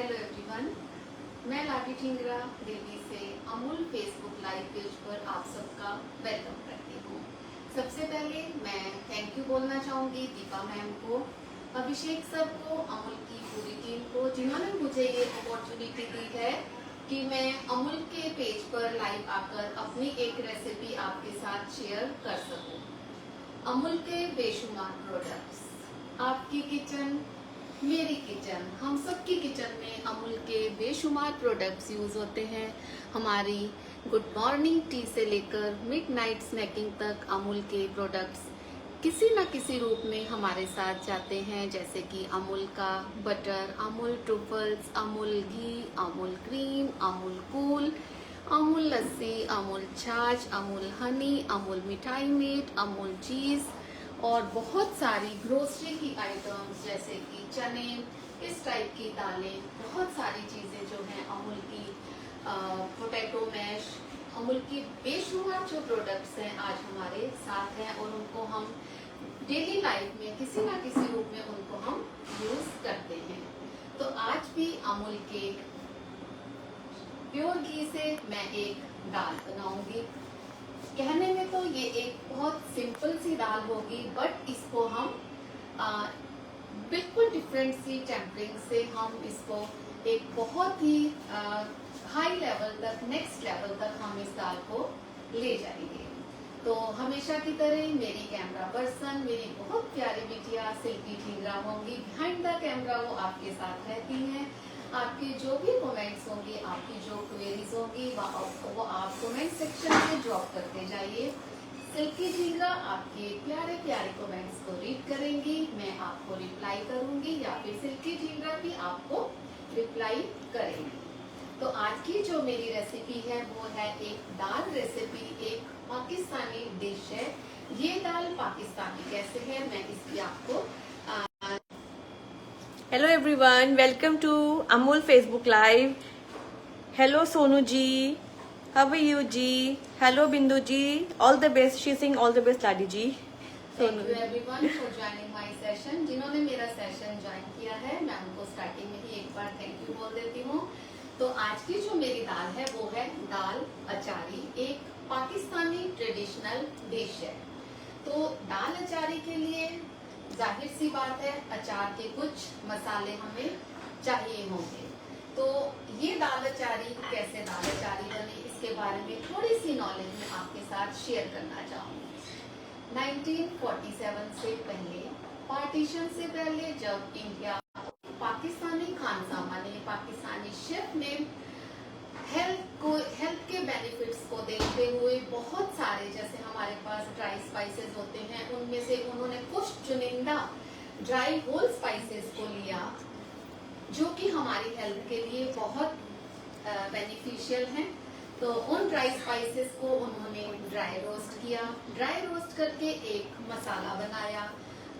Hello everyone, मैं लाडी ठिंगरा दिल्ली से Amul Facebook live page पर आप सबका वेलकम करती हूँ। सबसे पहले मैं थैंक यू बोलना चाहूँगी दीपा मैम को, अभिषेक सर को, अमूल की पूरी टीम को, जिन्होंने मुझे ये अपॉर्चुनिटी दी है कि मैं अमूल के पेज पर लाइव आकर अपनी एक रेसिपी आपके साथ शेयर कर सकूँ। अमूल के बेशुमार प्रोडक्ट्स, आपकी किचन मेरी किचन, हम सबकी किचन में अमूल के बेशुमार प्रोडक्ट्स यूज होते हैं। हमारी गुड मॉर्निंग टी से लेकर मिडनाइट स्नैकिंग तक अमूल के प्रोडक्ट्स किसी न किसी रूप में हमारे साथ जाते हैं, जैसे कि अमूल का बटर, अमूल ट्रूफल्स, अमूल घी, अमूल क्रीम, अमूल कूल, अमूल लस्सी, अमूल छाछ, अमूल हनी, अमूल मिठाई मीट, अमूल चीज और बहुत सारी ग्रोसरी की आइटम्स जैसे कि चने, इस टाइप की दालें, बहुत सारी चीजें जो हैं अमूल की, पोटैटो मैश, अमूल की बेशुमार जो प्रोडक्ट्स हैं आज हमारे साथ हैं और उनको हम डेली लाइफ में किसी ना किसी रूप में उनको हम यूज करते हैं। तो आज भी अमूल के प्योर घी से मैं एक दाल बनाऊंगी। कहने में तो ये एक बहुत सिंपल सी दाल होगी, बट इसको हम बिल्कुल डिफरेंट सी टेम्परिंग से हम इसको एक बहुत ही हाई लेवल तक, नेक्स्ट लेवल तक हम इस दाल को ले जाएंगे। तो हमेशा की तरह मेरी कैमरा पर्सन, मेरी बहुत प्यारी बिटिया सिल्की ठिंगरा होंगी। बिहाइंड द कैमरा वो आपके साथ रहती हैं। आपकी जो भी कमेंट्स होंगी, आपकी जो क्वेरीज होंगी वो आप कमेंट सेक्शन में ड्रॉप करते जाइए। सिल्की ठिंगरा आपके प्यारे प्यारे कमेंट्स को रीड करेंगी, मैं आपको रिप्लाई करूंगी या फिर सिल्की ठिंगरा भी आपको रिप्लाई करेंगी। तो आज की जो मेरी रेसिपी है वो है एक दाल रेसिपी, एक पाकिस्तानी डिश है। ये दाल पाकिस्तानी कैसे है मैं इसकी आपको Hello everyone, welcome to Amul Facebook Live. Hello Sonu ji, how are you ji? Hello Bindu ji, all the best. She's saying all the best Ladi ji. Thank you everyone for joining my session. जिन्होंने मेरा session join किया है मैं उनको starting में ही एक बार thank you बोल देती हूँ। तो आज की जो मेरी दाल है वो है दाल अचारी, एक पाकिस्तानी ट्रेडिशनल डिश है। तो दाल अचारी के लिए जाहिर सी बात है अचार के कुछ मसाले हमें चाहिए होंगे। तो ये दाल अचारी कैसे दाल अचारी बने इसके बारे में थोड़ी सी नॉलेज मैं आपके साथ शेयर करना चाहूंगी। 1947 से पहले, पार्टीशन से पहले, जब इंडिया पाकिस्तानी खानसामा ने, पाकिस्तानी शेफ ने हेल्थ के बेनिफिट्स को देखते हुए बहुत सारे, जैसे हमारे पास ड्राई स्पाइसेस होते हैं, उनमें से उन्होंने कुछ चुनिंदा ड्राई होल स्पाइसेस को लिया जो कि हमारी हेल्थ के लिए बहुत बेनिफिशियल हैं। तो उन ड्राई स्पाइसेस को उन्होंने ड्राई रोस्ट किया, ड्राई रोस्ट करके एक मसाला बनाया।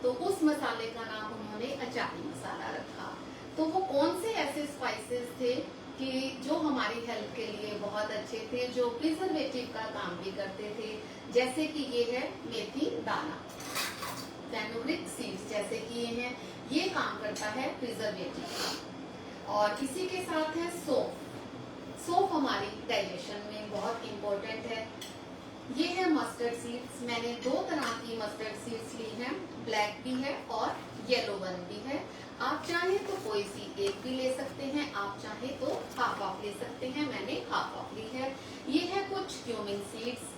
तो उस मसाले का नाम उन्होंने अचारी मसाला रखा। तो वो कौन से ऐसे स्पाइसेस थे कि जो हमारी हेल्थ के लिए बहुत अच्छे थे, जो प्रिजर्वेटिव का काम भी करते थे, जैसे कि ये है मेथी दाना, फेनुग्रीक सीड्स जैसे कि ये हैं, ये काम करता है प्रिजर्वेटिव का। और इसी के साथ है सौंफ। सौंफ हमारी डाइजेशन में बहुत इम्पोर्टेंट है। ये है मस्टर्ड सीड्स, मैंने दो तरह की मस्टर्ड सीड्स ली हैं, ब्लैक भी है और येलो वन भी है। आप चाहे तो कोई सी एक भी ले सकते हैं, आप चाहे तो हाफ ऑफ ले सकते हैं, मैंने हाफ ऑफ ली है। ये है कुछ क्यूमिन सीड्स,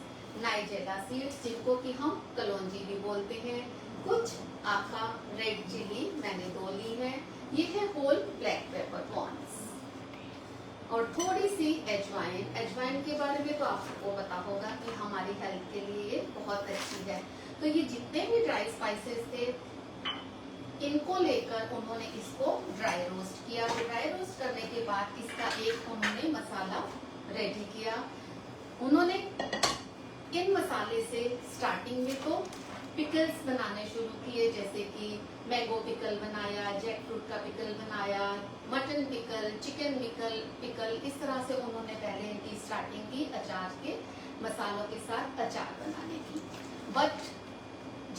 नाइजेला सीड्स जिनको कि हम कलौंजी भी बोलते हैं, कुछ आखा रेड चिली मैंने 2 ली है। ये है होल ब्लैक पेपर कॉर्न्स और थोड़ी सी अजवाइन। अजवाइन के बारे में तो आपको पता होगा कि हमारी हेल्थ के लिए बहुत अच्छी है। तो ये जितने भी ड्राई स्पाइसेस थे इनको लेकर उन्होंने इसको ड्राई रोस्ट किया। ड्राई रोस्ट करने के बाद इसका एक उन्होंने मसाला रेडी किया। उन्होंने इन मसाले से स्टार्टिंग में तो पिकल्स बनाने शुरू किए, जैसे कि मैंगो पिकल बनाया, जैक फ्रूट का पिकल बनाया, मटन पिकल, चिकन पिकल, इस तरह से उन्होंने पहले इनकी स्टार्टिंग की अचार के मसालों के साथ अचार बनाने की। बट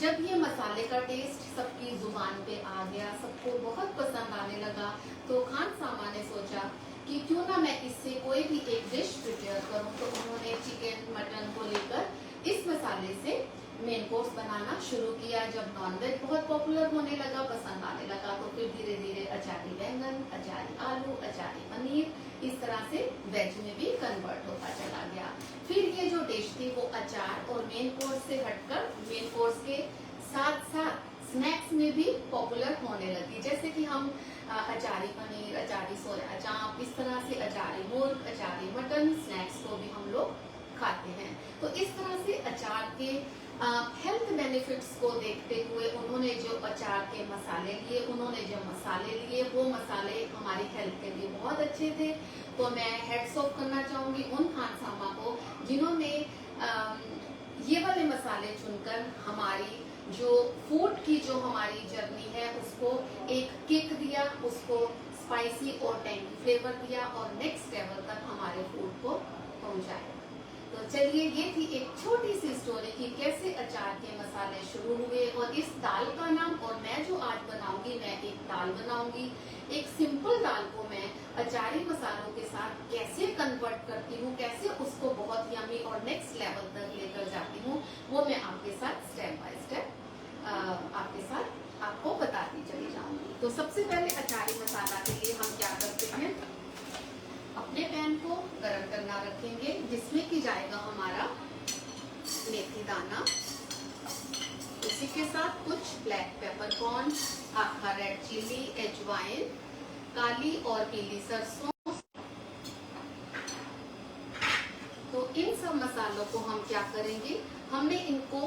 जब ये मसाले का टेस्ट सबकी जुबान पे आ गया, सबको बहुत पसंद आने लगा, तो खान सामा ने सोचा कि क्यों ना मैं इससे कोई भी एक डिश प्रिपेयर करूं। तो उन्होंने चिकन मटन को लेकर इस मसाले से मेन कोर्स बनाना शुरू किया। जब नॉनवेज बहुत पॉपुलर होने लगा, पसंद आने लगा, तो फिर धीरे धीरे अचारी बैंगन, अचारी आलू, अचारी पनीर, इस तरह से वेज में भी कन्वर्ट होता चला गया। फिर ये जो डिश थी वो अचार और मेन कोर्स से हटकर मेन कोर्स के साथ साथ स्नैक्स में भी पॉपुलर होने लगी। जैसे कि हम अचारी पनीर, अचारी सोया चाप, इस तरह से अचारी मुर्ग, अचारी मटन, स्नैक्स को भी हम लोग खाते हैं। तो इस तरह से अचार के हेल्थ बेनिफिट्स को देखते हुए उन्होंने जो अचार के मसाले लिए, उन्होंने जो मसाले लिए, वो मसाले हमारी हेल्थ के लिए बहुत अच्छे थे। तो मैं हेड्स ऑफ करना चाहूंगी उन खान सामा को जिन्होंने ये वाले मसाले चुनकर हमारी जो फूड की जो हमारी जर्नी है उसको एक किक दिया, उसको स्पाइसी और टेंगी फ्लेवर दिया और नेक्स्ट लेवल तक हमारे फूड को पहुंचाया। तो चलिए, ये थी एक छोटी सी स्टोरी कि कैसे अचार के मसाले शुरू हुए और इस दाल का नाम, और मैं जो आज बनाऊंगी, मैं एक दाल बनाऊंगी। एक सिंपल दाल को मैं अचारी मसालों के साथ कैसे कन्वर्ट करती हूँ, कैसे उसको बहुत यमी और नेक्स्ट लेवल तक लेकर जाती हूँ, वो मैं आपके साथ स्टेप बाय स्टेप आपके साथ आपको बताती चली जाऊंगी। तो सबसे पहले अचारी मसाला के लिए हम क्या करते हैं, अपने पैन को गरम करना रखेंगे, जिसमें कि जाएगा हमारा मेथी दाना, इसी के साथ कुछ ब्लैक पेपरकॉर्न, आखा रेड चिली, अजवाइन, काली और पीली सरसों। तो इन सब मसालों को हम क्या करेंगे, हमने इनको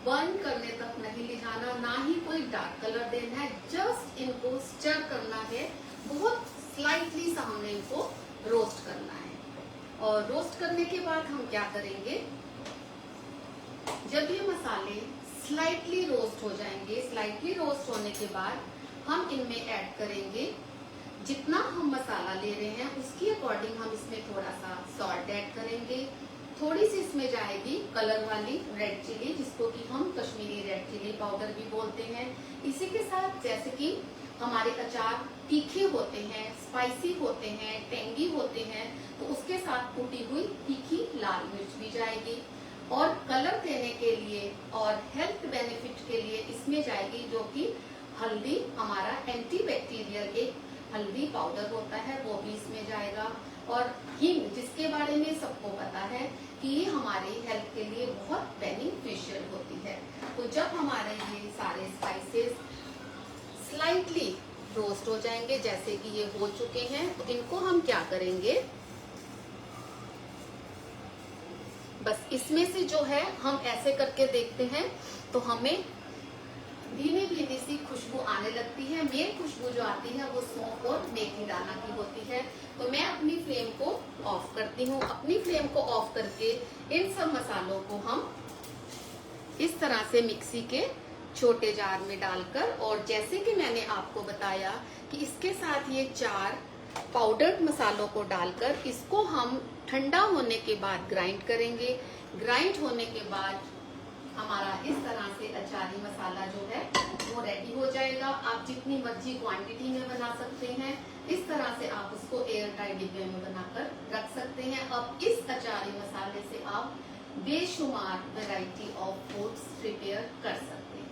बर्न करने तक नहीं ले जाना, ना ही कोई डार्क कलर देना है, जस्ट इनको स्टर करना है, बहुत स्लाइटली सा हमने इनको रोस्ट करना है। और रोस्ट करने के बाद हम क्या करेंगे, जब ये मसाले स्लाइटली रोस्ट हो जाएंगे, स्लाइटली रोस्ट होने के बाद हम इनमें ऐड करेंगे, जितना हम मसाला ले रहे हैं उसके अकॉर्डिंग हम इसमें थोड़ा सा सॉल्ट ऐड करेंगे, थोड़ी सी इसमें जाएगी कलर वाली रेड चिली, जिसको कि हम कश्मीरी रेड चिली पाउडर भी बोलते हैं। इसी के साथ जैसे कि हमारे अचार तीखे होते हैं, स्पाइसी होते हैं, टेंगी होते हैं, तो उसके साथ कुटी हुई तीखी लाल मिर्च भी जाएगी। और कलर देने के लिए और हेल्थ बेनिफिट के लिए इसमें जाएगी जो कि हल्दी, हमारा एंटीबैक्टीरियल एक हल्दी पाउडर होता है, वो भी इसमें जाएगा। और हींग, जिसके बारे में सबको पता है कि ये हमारे हेल्थ के लिए बहुत बेनिफिशियल होती है। तो जब हमारे ये सारे स्पाइसेस स्लाइटली रोस्ट हो जाएंगे, जैसे कि ये हो चुके हैं, तो इनको हम क्या करेंगे, बस इसमें से जो है हम ऐसे करके देखते हैं तो हमें धीमी धीमी सी खुशबू आने लगती है। मेन खुशबू जो आती है वो सौंफ और मेथी दाना की होती है। तो मैं अपनी फ्लेम को ऑफ करती हूँ। अपनी फ्लेम को ऑफ करके इन सब मसालों को हम इस तरह से मिक्सी के छोटे जार में डालकर, और जैसे कि मैंने आपको बताया कि इसके साथ ये 4 पाउडर्ड मसालों को डालकर इसको हम ठंडा होने के बाद ग्राइंड करेंगे। ग्राइंड होने के बाद हमारा इस तरह से अचारी मसाला जो है वो रेडी हो जाएगा। आप जितनी मर्जी क्वांटिटी में बना सकते हैं, इस तरह से आप उसको एयर टाइट डिब्बे में बनाकर रख सकते हैं। अब इस अचारी मसाले से आप बेशुमार वैरायटी ऑफ फूड्स प्रिपेयर कर सकते हैं।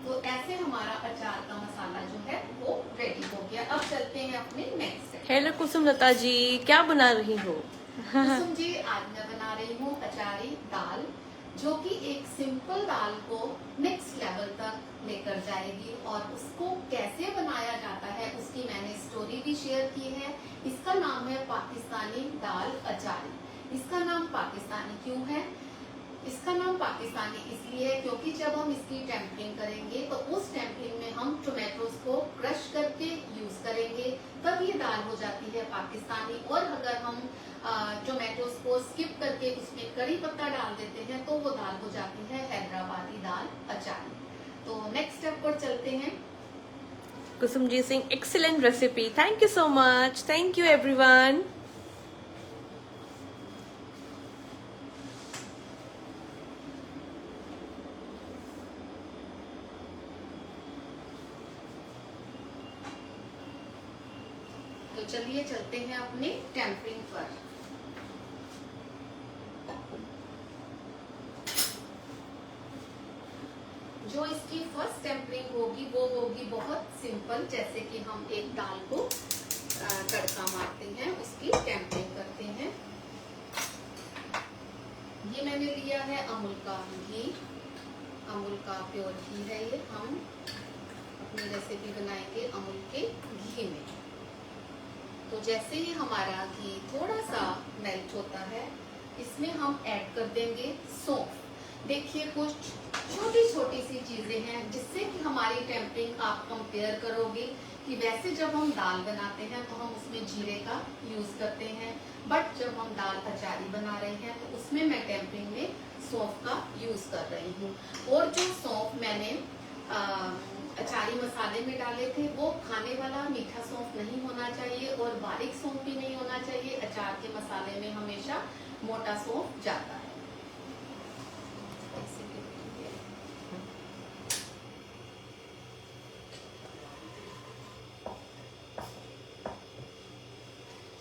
तो ऐसे हमारा अचार का मसाला जो है वो रेडी हो गया। अब चलते हैं अपने नेक्स्ट। हेलो कुसुम लता जी, क्या बना रही हो? कुसुम जी, आज मैं बना रही हूँ अचारी दाल, जो कि एक सिंपल दाल को नेक्स्ट लेवल तक लेकर जाएगी। और उसको कैसे बनाया जाता है उसकी मैंने स्टोरी भी शेयर की है। इसका नाम है पाकिस्तानी दाल अचारी। इसका नाम पाकिस्तानी क्यों है? इसका नाम पाकिस्तानी इसलिए है क्योंकि जब हम इसकी टेम्परिंग करेंगे तो उस टेम्परिंग में हम टोमेटोज को क्रश करके यूज करेंगे, तब ये दाल हो जाती है पाकिस्तानी। और अगर हम टोमेटोज को स्किप करके उसमें कड़ी पत्ता डाल देते हैं तो वो दाल हो जाती है हैदराबादी दाल अचारी। तो नेक्स्ट स्टेप पर चलते हैं। Kusum ji Singh, excellent recipe, thank you so much, thank you everyone. चलिए चलते हैं अपने टेम्परिंग पर। जो इसकी फर्स्ट टेम्परिंग होगी वो होगी बहुत सिंपल, जैसे कि हम एक दाल को तड़का मारते हैं उसकी टेम्परिंग करते हैं। ये मैंने लिया है अमूल का घी, अमूल का प्योर घी है ये। हम अपनी रेसिपी बनाएंगे अमूल के घी में। तो जैसे ही हमारा घी थोड़ा सा मेल्ट होता है, इसमें हम ऐड कर देंगे सौंफ। देखिए कुछ छोटी छोटी सी चीजें हैं जिससे कि हमारी टेम्परिंग आप कंपेयर करोगे कि वैसे जब हम दाल बनाते हैं तो हम उसमें जीरे का यूज करते हैं, बट जब हम दाल अचारी बना रहे हैं तो उसमें मैं टेम्परिंग में सौंफ का यूज कर रही हूँ। और जो सौंफ मैंने अचारी मसाले में डाले थे वो खाने वाला मीठा सौंफ नहीं होना चाहिए और बारीक सौंफ भी नहीं होना चाहिए। अचार के मसाले में हमेशा मोटा सौंफ जाता है।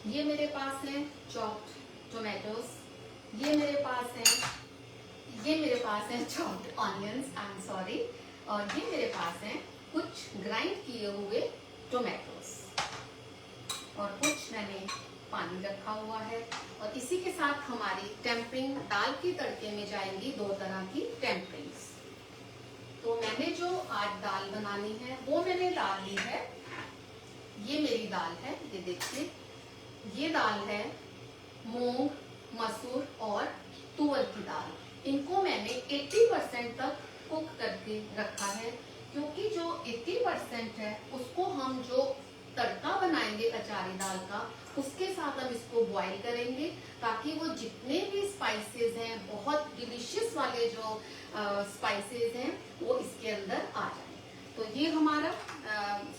ये मेरे पास है चॉप्ड टोमेटोज, ये मेरे पास है chopped onions, I am sorry, और ये मेरे पास है कुछ ग्राइंड किए हुए टोमेटोज और कुछ मैंने पानी रखा हुआ है। और इसी के साथ हमारी टेम्परिंग दाल की तड़के में जाएंगी दो तरह की टेम्परिंग्स। तो मैंने जो आज दाल बनानी है वो मैंने दाल ली है, ये मेरी दाल है, ये देखिए ये दाल है मूंग, मसूर और तुअर की दाल। इनको मैंने 80% तक कुक करके रखा है, क्योंकि जो 80% है उसको हम जो तड़का बनाएंगे अचारी दाल का उसके साथ हम इसको बॉईल करेंगे, ताकि वो जितने भी स्पाइसेस हैं, बहुत डिलीशियस वाले जो स्पाइसेस हैं वो इसके अंदर आ जाए। तो ये हमारा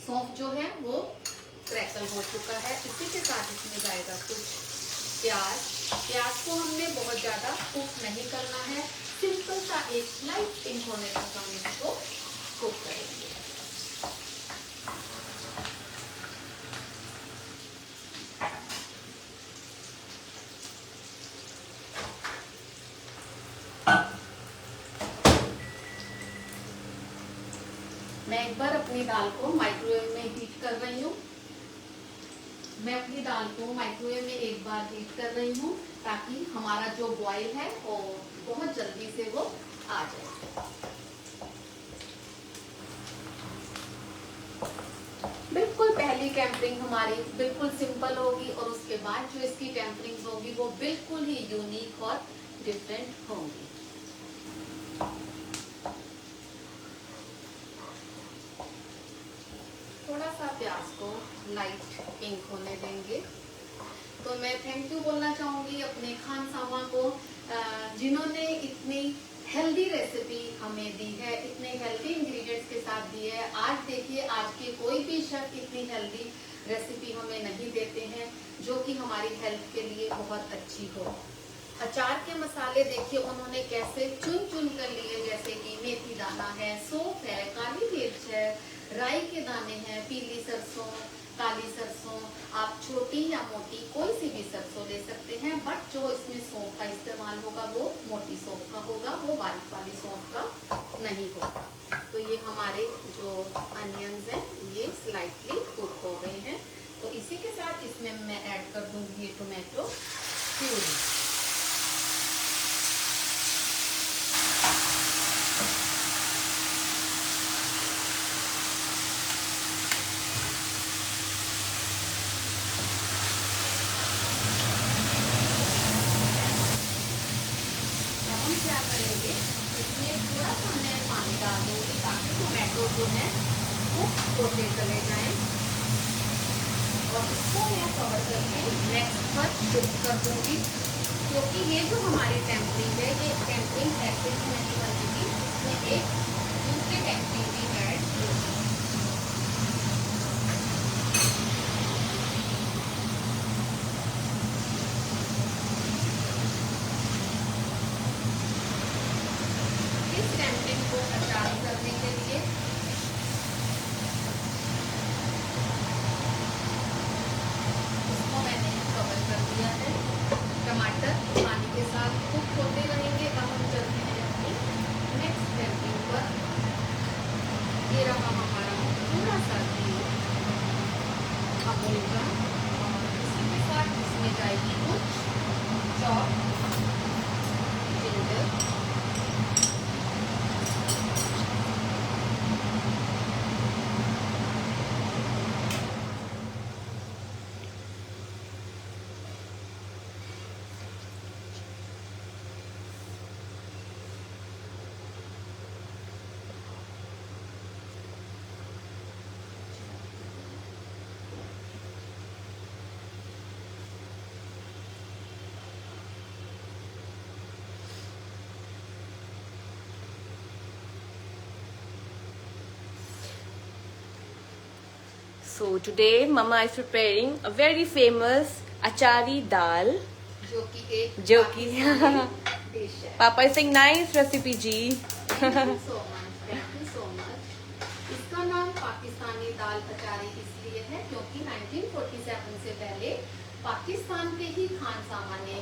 सौंफ जो है वो क्रैकल हो चुका है। इसी के साथ इसमें जाएगा कुछ प्याज। प्याज को हमने बहुत ज्यादा कुक नहीं करना है, सिंपल सा एक लाइट पिंक होने तक हम इसको कुक करेंगे। मैं एक बार अपनी दाल को माइक्रोवेव में हीट कर रही हूँ। मैं अपनी दाल को माइक्रोवेव में एक बार हीट कर रही हूँ ताकि हमारा जो बॉईल है वो बहुत जल्दी से वो आ जाए। बिल्कुल पहली टेम्परिंग हमारी बिल्कुल सिंपल होगी और उसके बाद जो इसकी टेम्परिंग होगी वो बिल्कुल ही यूनिक और डिफरेंट होंगी। थोड़ा सा प्याज को लाइट पिंक होने देंगे। तो मैं थैंक यू बोलना चाहूंगी अपने खानसामा को, जिन्होंने इतनी हेल्दी रेसिपी हमें दी है, इतने हेल्दी इंग्रेडिएंट्स के साथ दी है। आज देखिए, आज के कोई भी शेफ इतनी हेल्दी रेसिपी हमें नहीं देते हैं जो कि हमारी हेल्थ के लिए बहुत अच्छी हो। अचार के मसाले देखिए उन्होंने कैसे चुन चुन कर लिए, जैसे कि मेथी दाना है, सौंफ है, काली मिर्च है, राई के दाने हैं, पीली सरसों, काली सरसों, आप छोटी या मोटी कोई सी भी सरसों ले सकते हैं, बट जो इसमें सौंफ का इस्तेमाल होगा वो मोटी सौंफ का होगा, वो बारीक वाली सौंफ का नहीं होगा। तो ये हमारे जो अनियंस हैं ये स्लाइटली कुक हो गए हैं। तो इसी के साथ इसमें मैं ऐड कर दूंगी टोमेटो प्यूरी। क्या करेंगे, इसमें थोड़ा सा मैं पानी डाल दूंगी ताकि टोमेटो जो है वो होते चले जाएं और इसको मैं कवर करके नेक्स्ट पर शिफ्ट कर दूंगी, क्योंकि ये जो हमारी टेम्परिंग है ये टेम्परिंग ऐसे ही नहीं बनेगी, इसमें एक दूसरी टेम्परिंग भी ऐड होगी। टेम्परिंग को अचार करने के लिए So today Mama is preparing a very famous achari dal. जो कि एक जो कि डिश है। Papa is saying nice recipe जी. Thank you so much. इसका नाम पाकिस्तानी दाल अचारी इसलिए है क्योंकि 1947 से पहले पाकिस्तान के ही खान सामा ने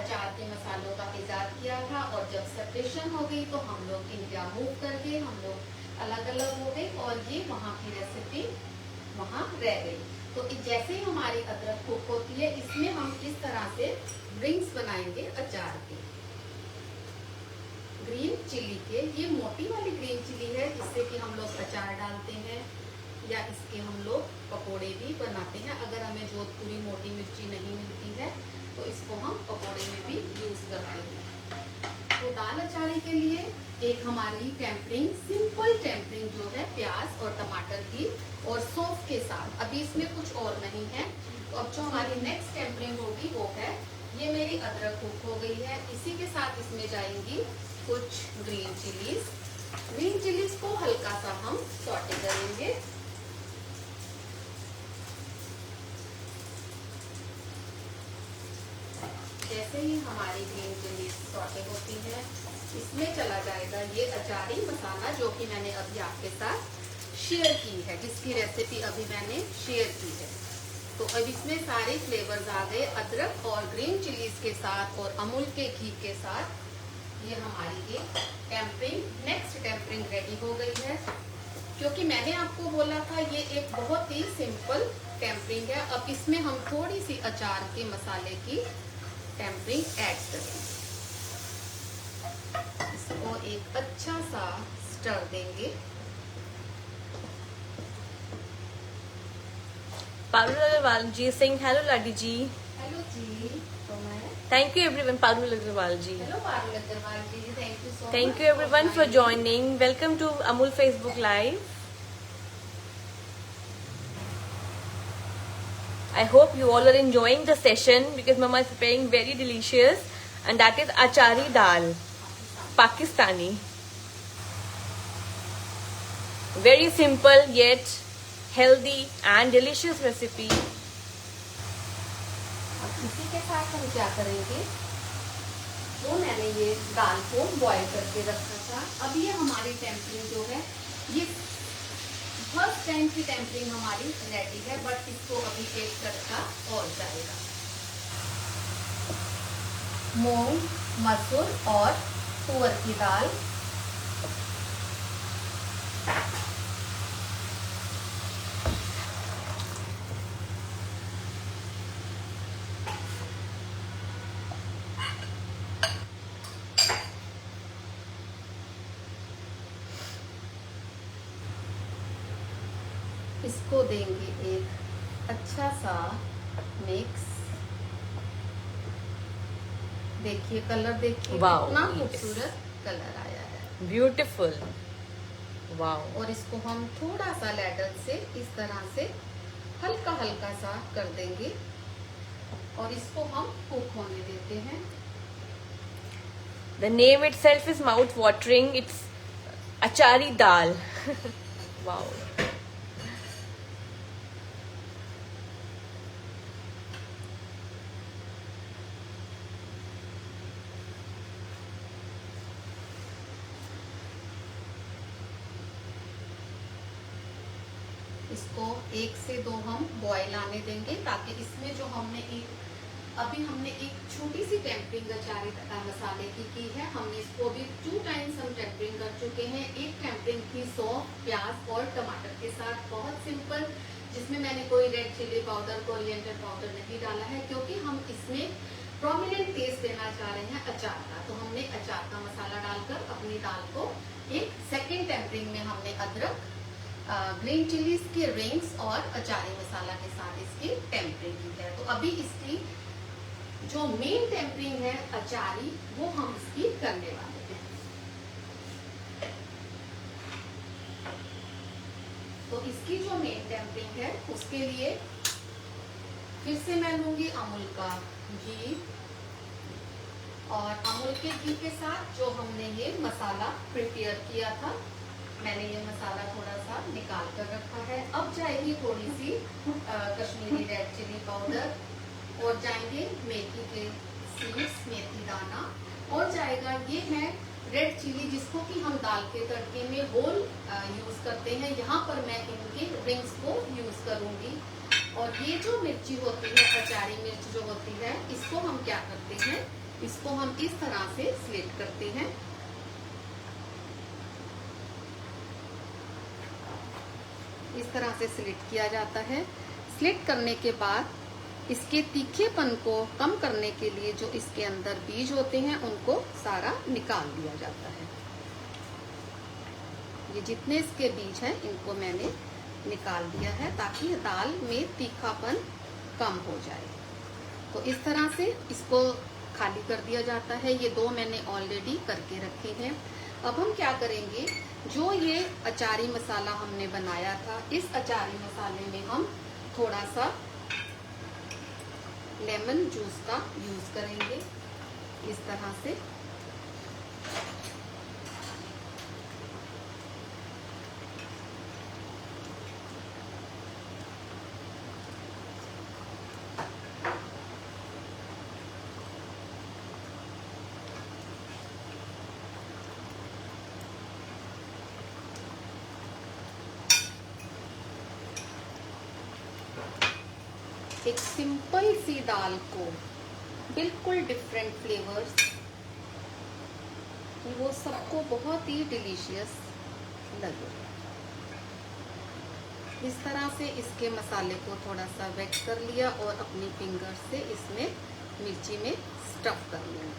अचार के मसालों का इजाद किया था, और जब सेपरेशन हो गई तो हम लोग इंडिया मूव कर गए, हम लोग अलग अलग हो गए और ये वहाँ की रेसिपी वहाँ रह गई। तो जैसे ही हमारी अदरक कुक होती है, इसमें हम इस तरह से ड्रिंक्स बनाएंगे अचार के। ग्रीन चिली के, ये मोटी वाली ग्रीन चिली है जिससे कि हम लोग अचार डालते हैं, या इसके हम लोग पकोड़े भी बनाते हैं। अगर हमें जोधपुरी मोटी मिर्ची नहीं मिलती है तो इसको हम पकोड़े में भी यूज करते हैं। तो दाल अचारी के लिए एक हमारी टेम्परिंग, सिंपल टेम्परिंग जो है प्याज और टमाटर की और सौंफ के साथ, अभी इसमें कुछ और नहीं है। तो अब जो हमारी नेक्स्ट टेम्परिंग होगी वो है, ये मेरी अदरक कुक हो गई है, इसी के साथ इसमें जाएंगी कुछ ग्रीन चिलीज। ग्रीन चिलीज को हल्का सा हम सॉटे करेंगे। जैसे ही हमारी ग्रीन चिली सॉटे होती है, इसमें चला जाएगा ये अचारी मसाला जो कि मैंने अभी आपके साथ शेयर की है, जिसकी रेसिपी अभी मैंने शेयर की है। तो अब इसमें सारे फ्लेवर्स आ गए अदरक और ग्रीन चिलीज के साथ और अमूल के घी के साथ। ये हमारी एक टेम्परिंग, नेक्स्ट टेम्परिंग रेडी हो गई है। क्योंकि मैंने आपको बोला था ये एक बहुत ही सिंपल टेम्परिंग है। अब इसमें हम थोड़ी सी अचार के मसाले की टेम्परिंग ऐड करेंगे। इसको एक अच्छा सा स्टर देंगे। Parul Agarwal ji is saying hello Ladi ji. Hello जी, तो मैं Thank you everyone. Parul Agarwal ji. Hello Parul Agarwal ji, thank you so much. Thank you everyone for joining. Welcome to Amul Facebook Live. I hope you all are enjoying the session because Mama is preparing very delicious, and that is achari dal, Pakistani. Very simple yet healthy and delicious recipe. अब इसी के साथ हम क्या करेंगे, जो मैंने ये दाल को बॉईल करके रखा था, अब ये हमारी टेम्परिंग जो है, ये फर्स्ट टाइम की टेम्परिंग हमारी रेडी है, बट इसको अभी एक तड़का और जाएगा। मूंग, मसूर और तुअर की दाल, इसको देंगे एक अच्छा सा मिक्स। देखिए कलर, देखिए Wow, कितना yes. खूबसूरत कलर आया है। Beautiful. Wow. और इसको हम थोड़ा सा लैडर से इस तरह से हल्का हल्का सा कर देंगे और इसको हम कुक होने देते हैं। The name itself is mouth watering. It's achari dal. Wow. इसको 1 से 2 हम बॉयल आने देंगे, ताकि इसमें जो हमने अभी एक छोटी सी टेम्परिंग अचारी मसाले की है। हमने इसको भी 2 टाइम्स हम टेम्परिंग कर चुके हैं। एक टेम्परिंग थी सौंफ, प्याज और टमाटर के साथ, बहुत सिंपल, जिसमें मैंने कोई red chilli powder, coriander powder नहीं डाला है, क्योंकि हम इसमें प्रोमिनेंट टेस्ट देना चाह रहे हैं अचार का। तो हमने अचार का मसाला डालकर अपनी दाल को एक सेकेंड टेम्परिंग में हमने अदरक, ग्रीन चिलीज के रिंग्स और अचारी मसाला के साथ इसकी टेम्परिंग की है। तो अभी इसकी जो मेन टेम्परिंग है अचारी, वो हम इसकी करने वाले हैं। तो इसकी जो मेन टेम्परिंग है उसके लिए फिर से मैं लूंगी अमूल का घी, और अमूल के घी के साथ जो हमने ये मसाला प्रिपेयर किया था मैंने ये मसाला थोड़ा सा निकाल कर रखा है। अब जाएगी थोड़ी सी कश्मीरी रेड चिली पाउडर, और जाएंगे मेथी के सीड्स, मेथी दाना, और जाएगा ये है रेड चिली, जिसको कि हम दाल के तड़के में होल यूज करते हैं। यहाँ पर मैं इनके रिंग्स को यूज करूंगी। और ये जो मिर्ची होती है, अचारी मिर्च जो होती है, इसको हम क्या करते हैं, इसको हम इस तरह से स्लिट करते हैं। इस तरह से स्लिट किया जाता है। स्लिट करने के बाद इसके तीखेपन को कम करने के लिए जो इसके अंदर बीज होते हैं उनको सारा निकाल दिया जाता है। ये जितने इसके बीज हैं इनको मैंने निकाल दिया है ताकि दाल में तीखापन कम हो जाए। तो इस तरह से इसको खाली कर दिया जाता है। ये 2 मैंने ऑलरेडी करके रखे हैं। अब हम क्या करेंगे, जो ये अचारी मसाला हमने बनाया था, इस अचारी मसाले में हम थोड़ा सा लेमन जूस का यूज करेंगे इस तरह से। एक सिंपल सी दाल को बिल्कुल डिफरेंट फ्लेवर्स, वो सबको बहुत ही डिलीशियस लगे। इस तरह से इसके मसाले को थोड़ा सा वेट कर लिया और अपनी फिंगर से इसमें मिर्ची में स्टफ कर लिया।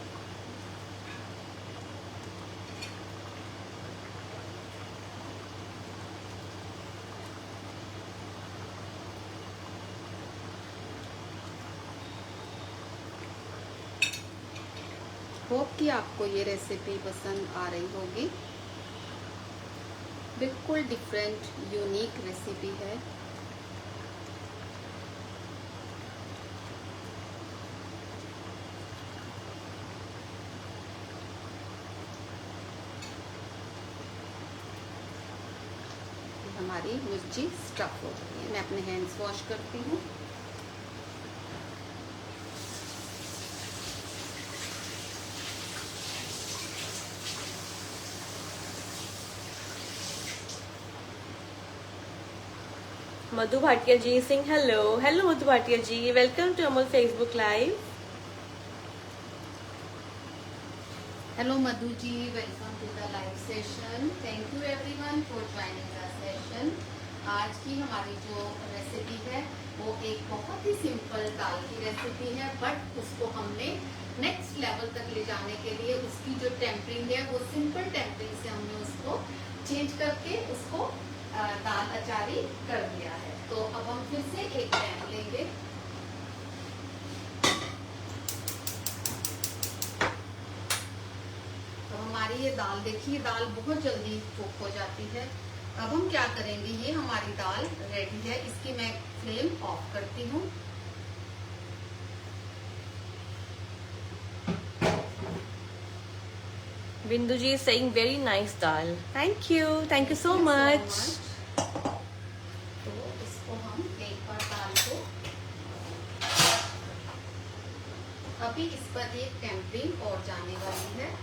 होप कि आपको ये रेसिपी पसंद आ रही होगी। बिल्कुल डिफरेंट यूनिक रेसिपी है। हमारी मिर्ची स्टफ हो गई है। मैं अपने हैंड्स वॉश करती हूँ। Madhu Bhatia ji Singh hello. Hello Madhu Bhatia ji, welcome to Amul Facebook live. Hello Madhu ji, welcome to the live session. Thank you everyone for joining the session. आज की हमारी जो रेसिपी है वो एक बहुत ही सिंपल दाल की रेसिपी है, बट उसको हमने नेक्स्ट लेवल तक ले जाने के लिए उसकी जो टेम्परिंग है वो सिंपल टेम्परिंग से हमने उसको चेंज करके उसको दाल अचारी कर दिया है। तो अब हम फिर से एक पैन लेंगे। तो हमारी ये दाल देखिए, दाल बहुत जल्दी कुक हो जाती है। अब हम क्या करेंगे, ये हमारी दाल रेडी है, इसकी मैं फ्लेम ऑफ करती हूँ। Bindu ji saying very nice dal. Thank you so much. तो इसको हम एक बार दाल को, अभी इस पर एक टेम्परिंग और जाने वाली है।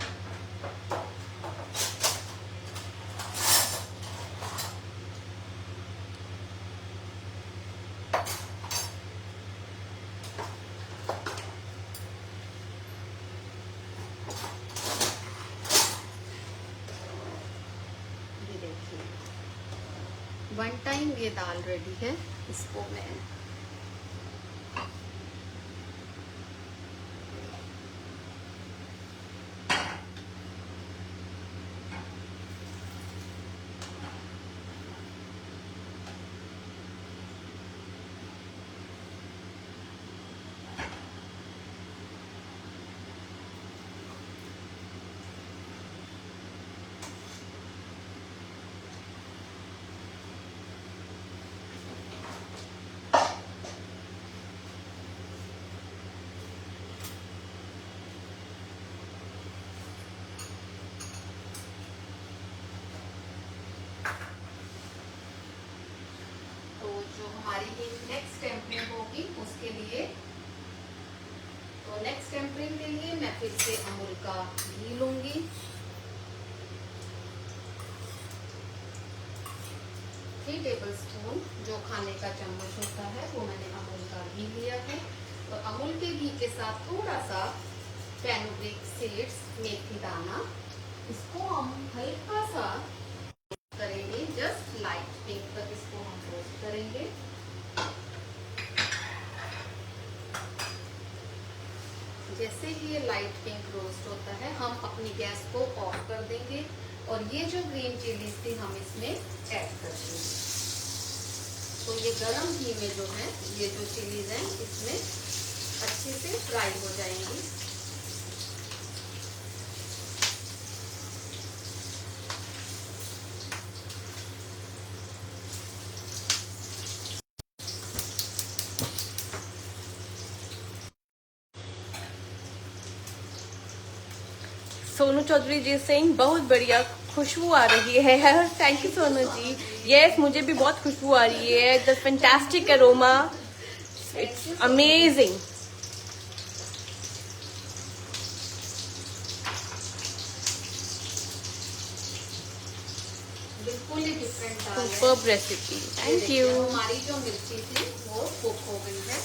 वन टाइम ये दाल रेडी है। इसको मैं फिर से अमूल का घी लूंगी। थ्री टेबलस्पून जो खाने का चम्मच होता है वो मैंने अमूल का घी लिया है। और अमूल के घी के साथ थोड़ा सा फेनुग्रीक सीड्स, मेथी दाना, इसको हम हल्का सा करेंगे, जस्ट लाइट पिंक तक इसको हम रोस्ट करेंगे। जैसे ही ये लाइट पिंक रोस्ट होता है हम अपनी गैस को ऑफ कर देंगे और ये जो ग्रीन चिलीज थी हम इसमें ऐड कर देंगे। तो ये गरम घी में जो है ये जो चिलीज हैं इसमें अच्छे से फ्राई हो जाएंगी। सोनू चौधरी जी सिंह बहुत बढ़िया खुशबू आ रही है। Thank you Sonu ji. Yes, मुझे भी बहुत खुशबू आ रही है। The fantastic aroma, it's amazing. बिल्कुल ही डिफरेंट दाल है। Superb recipe, thank you. हमारी जो मिर्ची थी वो कुक हो गई है।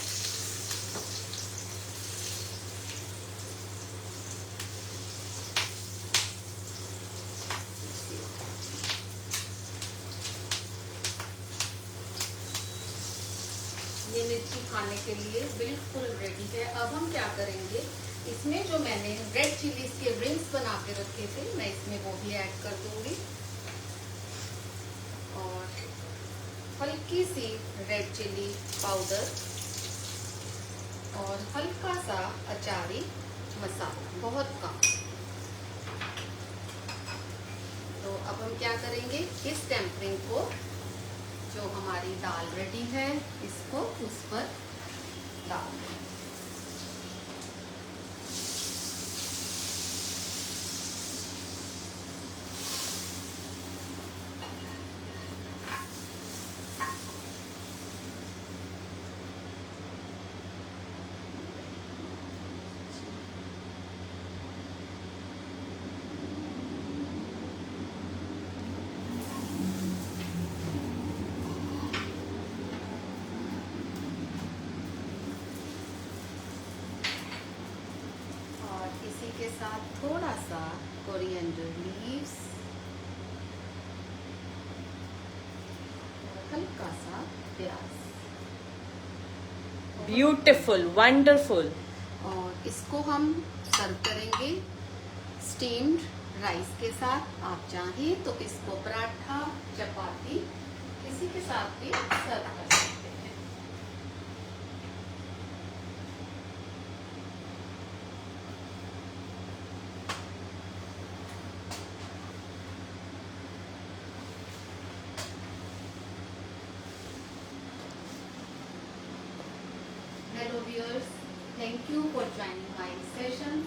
ये मिर्ची खाने के लिए बिल्कुल रेडी है। अब हम क्या करेंगे, इसमें जो मैंने रेड चिलीज के रिंग्स बना के रखे थे मैं इसमें वो भी ऐड कर दूंगी और हल्की सी रेड चिली पाउडर और हल्का सा अचारी मसाला, बहुत कम। तो अब हम क्या करेंगे, इस टेम्परिंग को, जो हमारी दाल रेडी है, इसको उस पर डाल दें। के साथ थोड़ा सा कोरिएंडर लीव्स और हल्का सा प्याज। Beautiful, wonderful. और इसको हम सर्व करेंगे स्टीम्ड राइस के साथ। आप चाहें तो इसको पराठा, चपाती किसी के साथ भी सर्व कर सकते हैं। Hello viewers, thank you for joining my session.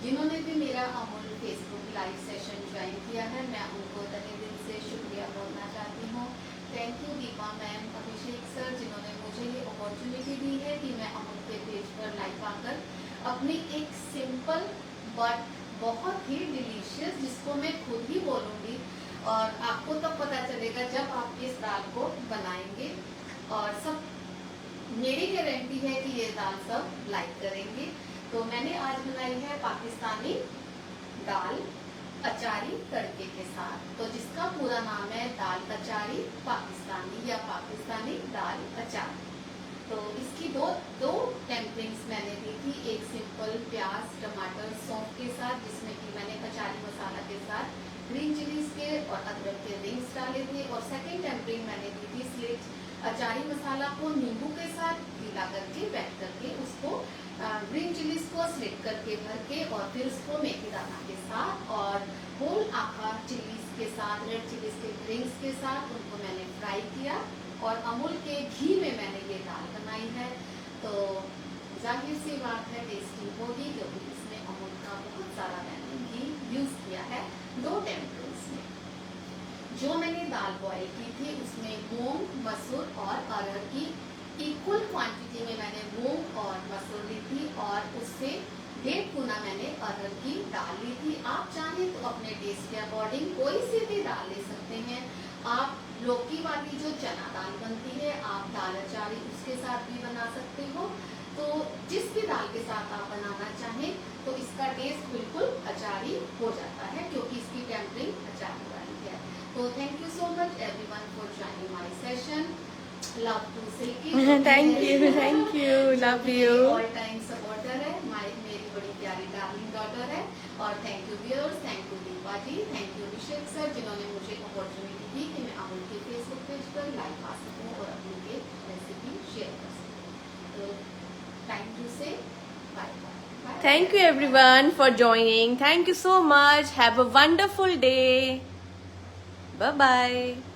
जिन्होंने भी मेरा Amul Facebook live session join किया है मैं उनको तहे दिल से शुक्रिया बोलना चाहती हूँ। Thank you Deepa ma'am, Abhishek sir, जिन्होंने मुझे ये अपॉर्चुनिटी दी है कि मैं अमूल के पेज पर लाइव आकर अपनी एक सिंपल बट बहुत ही डिलीशियस, जिसको मैं खुद ही बोलूँगी और आपको तब पता चलेगा जब आप इस दाल को बनाएंगे। और सब मेरी गारंटी है कि ये दाल सब लाइक करेंगे। तो मैंने आज बनाई है पाकिस्तानी दाल अचारी तड़के के साथ, तो जिसका पूरा नाम है दाल अचारी पाकिस्तानी या पाकिस्तानी दाल अचार। तो इसकी दो टेम्परिंग्स मैंने दी थी, एक सिंपल प्याज, टमाटर, सौंफ के साथ, जिसमें कि मैंने अचारी मसाला के साथ ग्रीन चिलीज के और अदरक के रिंग्स डाले थे। और सेकेंड टेम्परिंग मैंने दी थी स्लिट अचारी मसाला को नींबू के साथ गीला करके बैठ करके उसको ग्रीन चिलीज को स्लिट करके भर के और फिर उसको मेथी दाना के साथ और होल आकार चिलीज के साथ, रेड चिलीज के रिंग्स के साथ उनको मैंने फ्राई किया और अमूल के घी में मैंने ये दाल बनाई है। तो जाहिर सी बात है टेस्टी होगी, क्योंकि इसमें अमूल का बहुत सारा मैंने घी यूज किया है। 2 टेम्परिंग्स में जो मैंने दाल बॉईल की थी उसमें मूंग, मसूर और अरहर की इक्वल क्वांटिटी में मैंने मूंग और मसूर ली थी और उससे 1.5 गुना मैंने अरहर की डाल ली थी। आप चाहें तो अपने टेस्ट के अकॉर्डिंग कोई सी भी दाल ले सकते हैं। आप लौकी वाली जो चना दाल बनती है, आप दाल अचारी उसके साथ भी बना सकते हो। तो जिस भी दाल के साथ आप बनाना चाहें तो इसका टेस्ट बिल्कुल अचारी हो जाता है, क्योंकि इसकी टेम्परिंग अचारी वाली है। तो thank you so much everyone for joining my session. Love to Silky. Thank you, love you. All time supporter है, मेरी बड़ी प्यारी डार्लिंग डॉटर है। और thank you viewers, thank you Deepa ji, thank you Abhishek sir, जिन्होंने मुझे अपॉर्चुनिटी दी कि मैं अमूल के फेसबुक पेज पर लाइव आ सकूँ और अपनी के रेसिपी शेयर कर सकूँ। तो time to say bye bye. Thank you everyone for joining. Thank you so much. Have a wonderful day. Bye bye.